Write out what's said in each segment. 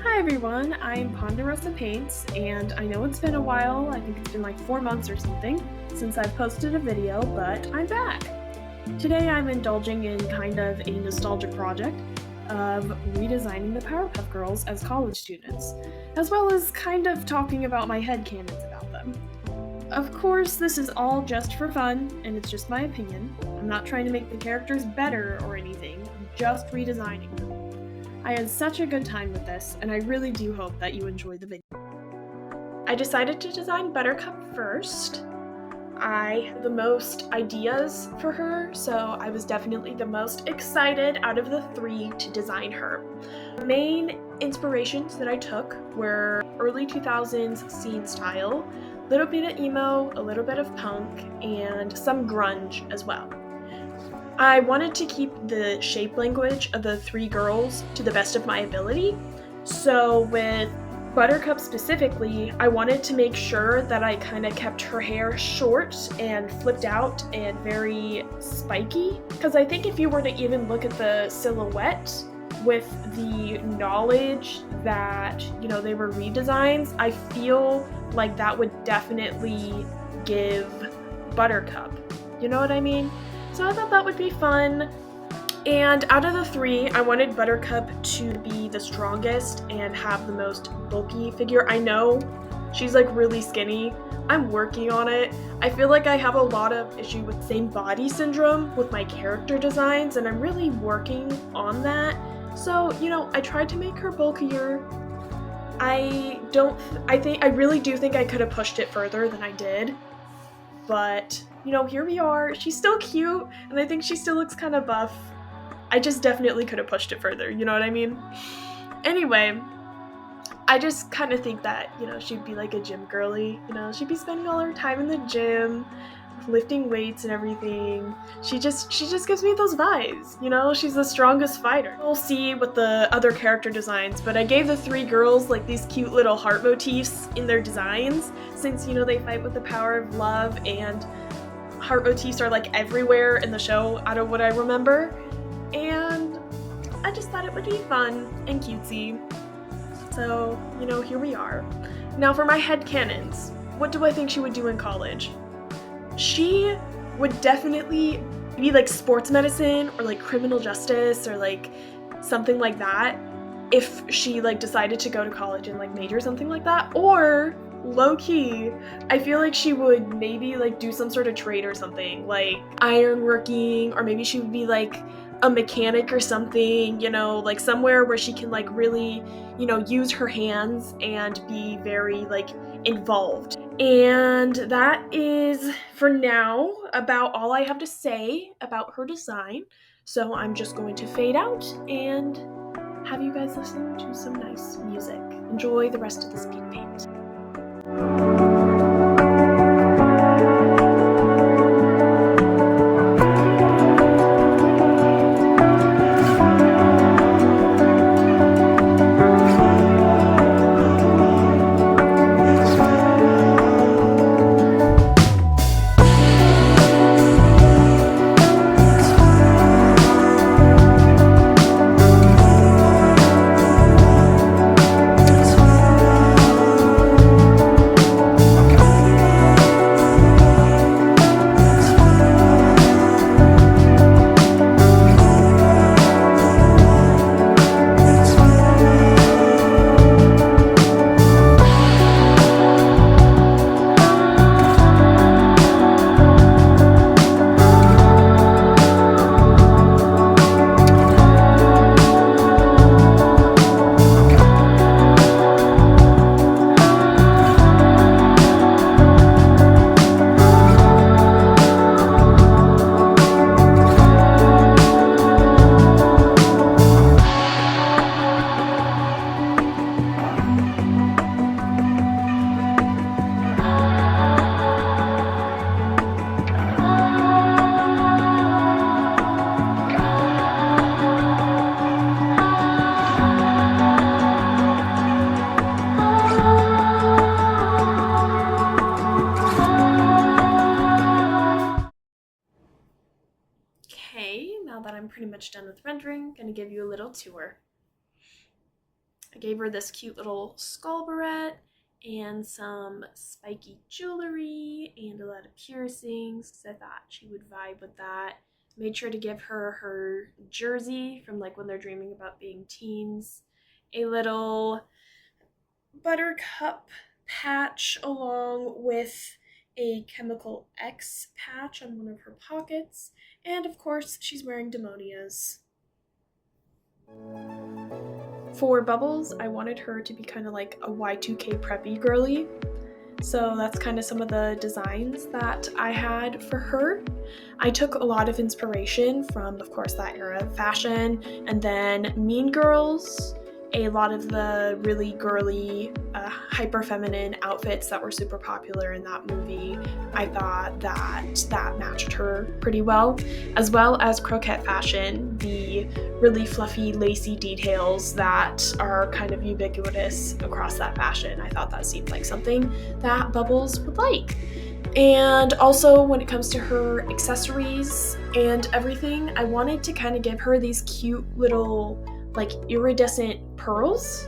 Hi everyone, I'm Ponderosa Paints, and I know it's been a while, I think it's been like 4 months or something, since I've posted a video, but I'm back! Today I'm indulging in kind of a nostalgia project of redesigning the Powerpuff Girls as college students, as well as kind of talking about my headcanons about them. Of course, this is all just for fun, and it's just my opinion. I'm not trying to make the characters better or anything, I'm just redesigning them. I had such a good time with this, and I really do hope that you enjoy the video. I decided to design Buttercup first. I had the most ideas for her, so I was definitely the most excited out of the three to design her. The main inspirations that I took were early 2000s scene style, a little bit of emo, a little bit of punk, and some grunge as well. I wanted to keep the shape language of the three girls to the best of my ability, so with Buttercup specifically, I wanted to make sure that I kind of kept her hair short and flipped out and very spiky, because I think if you were to even look at the silhouette with the knowledge that, they were redesigns, I feel like that would definitely give Buttercup. You know what I mean? So I thought that would be fun. And out of the three, I wanted Buttercup to be the strongest and have the most bulky figure. I know she's like really skinny. I'm working on it. I feel like I have a lot of issue with same body syndrome with my character designs, and I'm really working on that. So, I tried to make her bulkier. I really do think I could have pushed it further than I did. But, here we are. She's still cute, and I think she still looks kind of buff. I just definitely could have pushed it further, you know what I mean? Anyway, I just kind of think that, she'd be like a gym girly, she'd be spending all her time in the gym, lifting weights and everything. She just gives me those vibes, she's the strongest fighter. We'll see with the other character designs, but I gave the three girls like these cute little heart motifs in their designs, since, they fight with the power of love, and heart motifs are like everywhere in the show out of what I remember. And I just thought it would be fun and cutesy. So, here we are. Now for my headcanons. What do I think she would do in college? She would definitely be like sports medicine or like criminal justice or like something like that if she like decided to go to college and like major something like that. Or low-key, I feel like she would maybe like do some sort of trade or something, like ironworking, or maybe she would be like a mechanic or something, like somewhere where she can like really, use her hands and be very like involved. And that is for now about all I have to say about her design. So I'm just going to fade out and have you guys listen to some nice music. Enjoy the rest of this speed paint. Okay, now that I'm pretty much done with rendering, I'm gonna give you a little tour. I gave her this cute little skull barrette and some spiky jewelry and a lot of piercings because I thought she would vibe with that. Made sure to give her her jersey from like when they're dreaming about being teens, a little buttercup patch along with a chemical X patch on one of her pockets, and of course she's wearing Demonias. For Bubbles, I wanted her to be kind of like a Y2K preppy girly. So that's kind of some of the designs that I had for her. I took a lot of inspiration from, of course, that era of fashion, and then Mean Girls, a lot of the really girly, hyper feminine outfits that were super popular in that movie. I thought that matched her pretty well as croquette fashion, the really fluffy, lacy details that are kind of ubiquitous across that fashion. I thought that seemed like something that Bubbles would like. And also when it comes to her accessories and everything, I wanted to kind of give her these cute little like iridescent pearls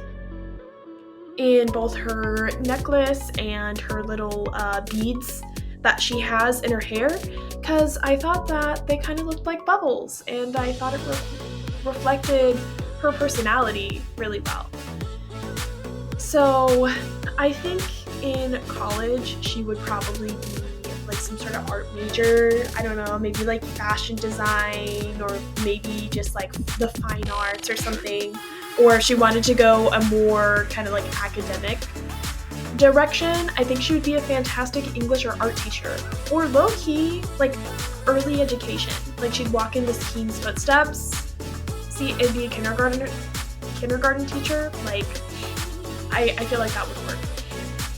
in both her necklace and her little beads that she has in her hair, because I thought that they kind of looked like Bubbles and I thought it reflected her personality really well. So I think in college she would probably be like some sort of art major. I don't know, maybe like fashion design or maybe just like the fine arts or something. Or she wanted to go a more kind of like academic direction. I think she would be a fantastic English or art teacher, or low-key like early education. Like she'd walk in this teen's footsteps. See, it'd be a kindergarten teacher. Like I feel like that would work.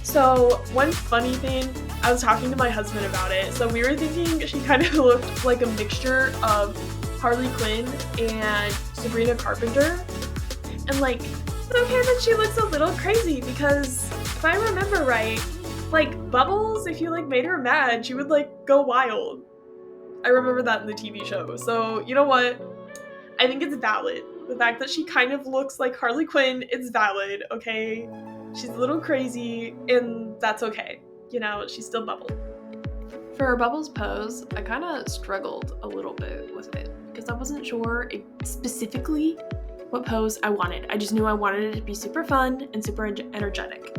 So one funny thing, I was talking to my husband about it. So we were thinking she kind of looked like a mixture of Harley Quinn and Sabrina Carpenter. And like, it's okay that she looks a little crazy because if I remember right, like Bubbles, if you like made her mad, she would like go wild. I remember that in the TV show. So you know what? I think it's valid. The fact that she kind of looks like Harley Quinn is valid, okay? She's a little crazy and that's okay. You know, she's still Bubble. For her Bubbles pose, I kind of struggled a little bit with it because I wasn't sure specifically what pose I wanted. I just knew I wanted it to be super fun and super energetic.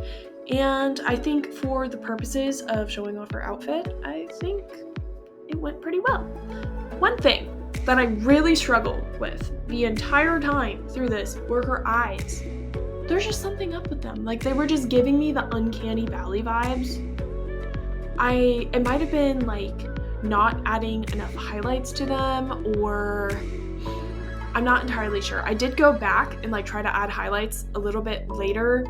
And I think for the purposes of showing off her outfit, I think it went pretty well. One thing that I really struggled with the entire time through this were her eyes. There's just something up with them. Like they were just giving me the Uncanny Valley vibes. It might have been like not adding enough highlights to them, or I'm not entirely sure. I did go back and like try to add highlights a little bit later.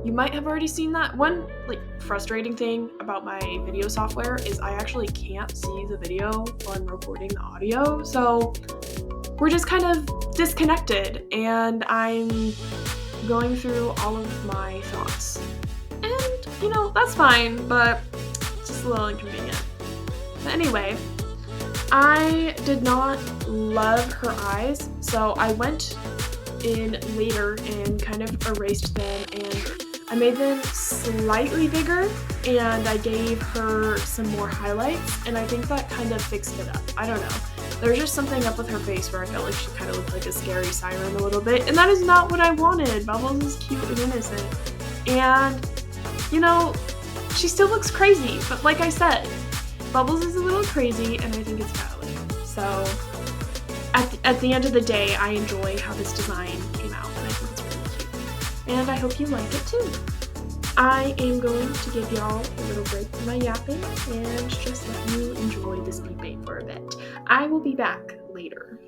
You might have already seen that. One like frustrating thing about my video software is I actually can't see the video while I'm recording the audio. So we're just kind of disconnected and I'm going through all of my thoughts. And, you know, that's fine, but it's just a little inconvenient. But anyway, I did not love her eyes, so I went in later and kind of erased them, and I made them slightly bigger, and I gave her some more highlights, and I think that kind of fixed it up. I don't know. There's just something up with her face where I felt like she kind of looked like a scary siren a little bit, and that is not what I wanted. Bubbles is cute and innocent. And, you know, she still looks crazy, but like I said, Bubbles is a little crazy, and I think it's valid. So, at the end of the day, I enjoy how this design came out, and I think it's really cute. And I hope you like it too. I am going to give y'all a little break from my yapping and just let you enjoy this debate for a bit. I will be back later.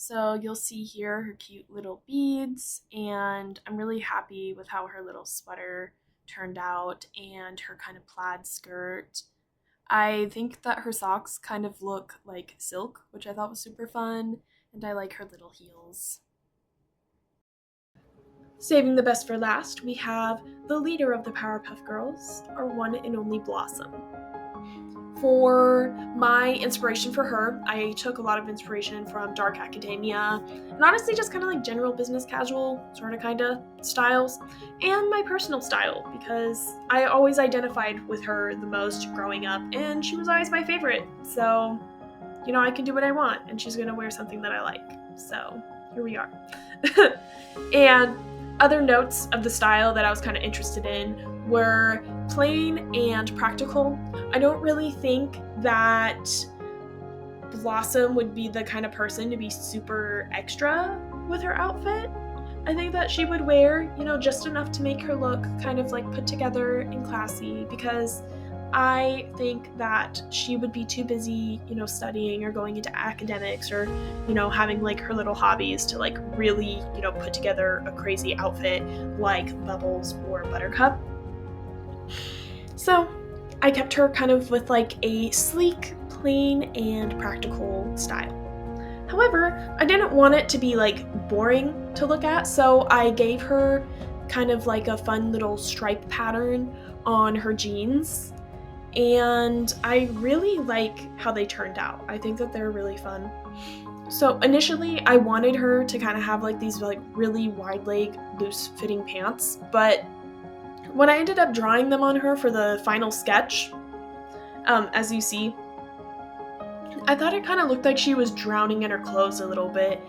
So you'll see here her cute little beads, and I'm really happy with how her little sweater turned out and her kind of plaid skirt. I think that her socks kind of look like silk, which I thought was super fun, and I like her little heels. Saving the best for last, we have the leader of the Powerpuff Girls, our one and only Blossom. For my inspiration for her, I took a lot of inspiration from dark academia, and honestly just kind of like general business casual, sort of kind of styles, and my personal style, because I always identified with her the most growing up, and she was always my favorite. So, I can do what I want, and she's gonna wear something that I like. So, here we are. And other notes of the style that I was kind of interested in were plain and practical. I don't really think that Blossom would be the kind of person to be super extra with her outfit. I think that she would wear, just enough to make her look kind of like put together and classy, because I think that she would be too busy, studying or going into academics or, having like her little hobbies to like really, put together a crazy outfit like Bubbles or Buttercup. So I kept her kind of with like a sleek, plain, and practical style. However, I didn't want it to be like boring to look at, so I gave her kind of like a fun little stripe pattern on her jeans, and I really like how they turned out. I think that they're really fun. So initially I wanted her to kind of have like these like really wide leg loose fitting pants, but when I ended up drawing them on her for the final sketch, as you see, I thought it kind of looked like she was drowning in her clothes a little bit,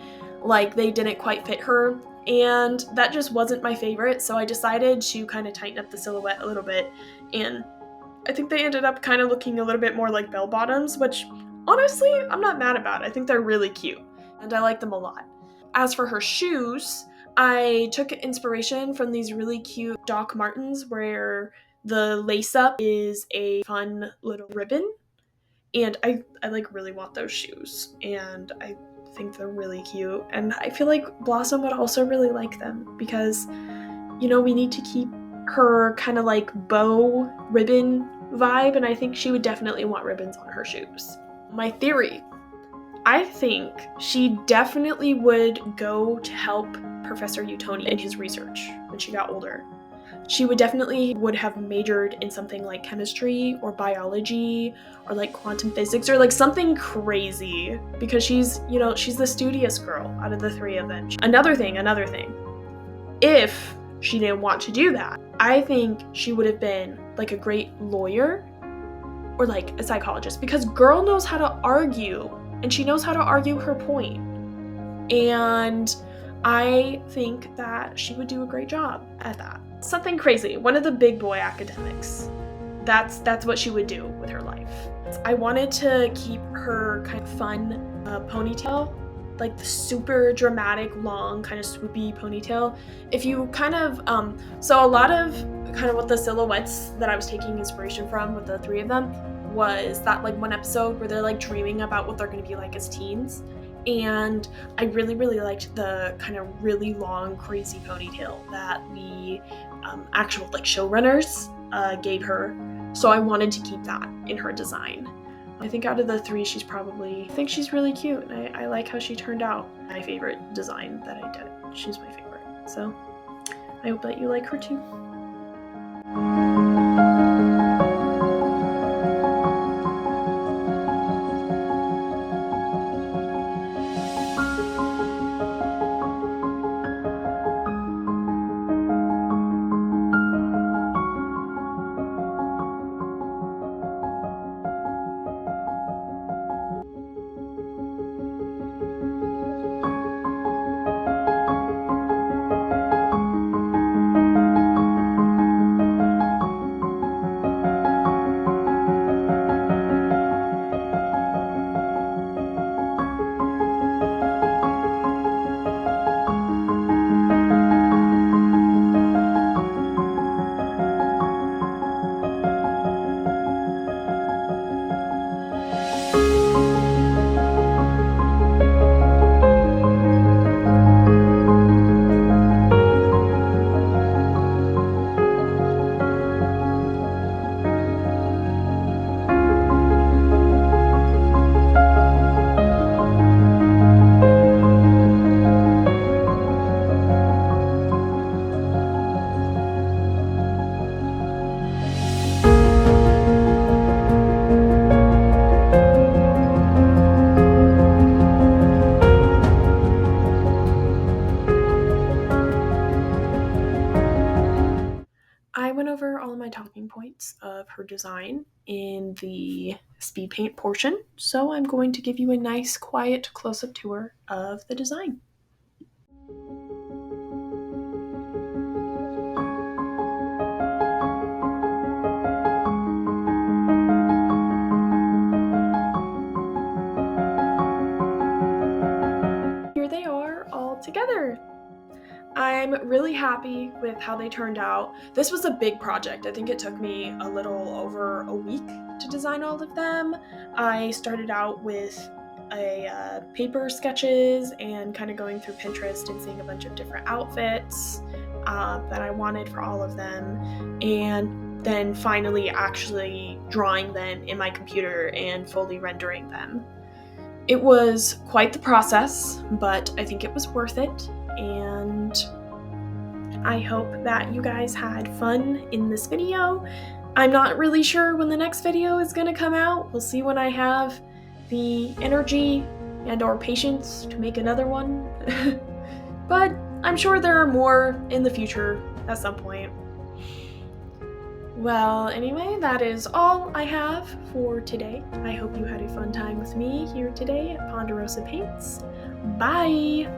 like they didn't quite fit her, and that just wasn't my favorite, so I decided to kind of tighten up the silhouette a little bit, and I think they ended up kind of looking a little bit more like bell bottoms, which honestly, I'm not mad about. I think they're really cute, and I like them a lot. As for her shoes, I took inspiration from these really cute Doc Martens where the lace up is a fun little ribbon, and I like really want those shoes, and I think they're really cute, and I feel like Blossom would also really like them because we need to keep her kind of like bow ribbon vibe, and I think she would definitely want ribbons on her shoes. My theory, I think she definitely would go to help Professor Utoni in his research when she got older. She would have majored in something like chemistry or biology or like quantum physics or like something crazy, because she's the studious girl out of the three of them. Another thing, if she didn't want to do that, I think she would have been like a great lawyer or like a psychologist, because girl knows how to argue, and she knows how to argue her point. And I think that she would do a great job at that. Something crazy, one of the big boy academics. That's what she would do with her life. I wanted to keep her kind of fun ponytail, like the super dramatic, long, kind of swoopy ponytail. If you kind of, so a lot of kind of what the silhouettes that I was taking inspiration from with the three of them was that like one episode where they're like dreaming about what they're going to be like as teens. And I really, really liked the kind of really long, crazy ponytail that the actual like showrunners gave her. So I wanted to keep that in her design. I think out of the three, I think she's really cute, and I like how she turned out. My favorite design that I did. She's my favorite. So I hope that you like her too. points of her design in the speed paint portion, so I'm going to give you a nice, quiet, close-up tour of the design. Here they are all together. I'm really happy with how they turned out. This was a big project. I think it took me a little over a week to design all of them. I started out with paper sketches and kind of going through Pinterest and seeing a bunch of different outfits that I wanted for all of them, and then finally actually drawing them in my computer and fully rendering them. It was quite the process, but I think it was worth it, and I hope that you guys had fun in this video. I'm not really sure when the next video is going to come out. We'll see when I have the energy and or patience to make another one. But I'm sure there are more in the future at some point. Well, anyway, that is all I have for today. I hope you had a fun time with me here today at Ponderosa Paints. Bye!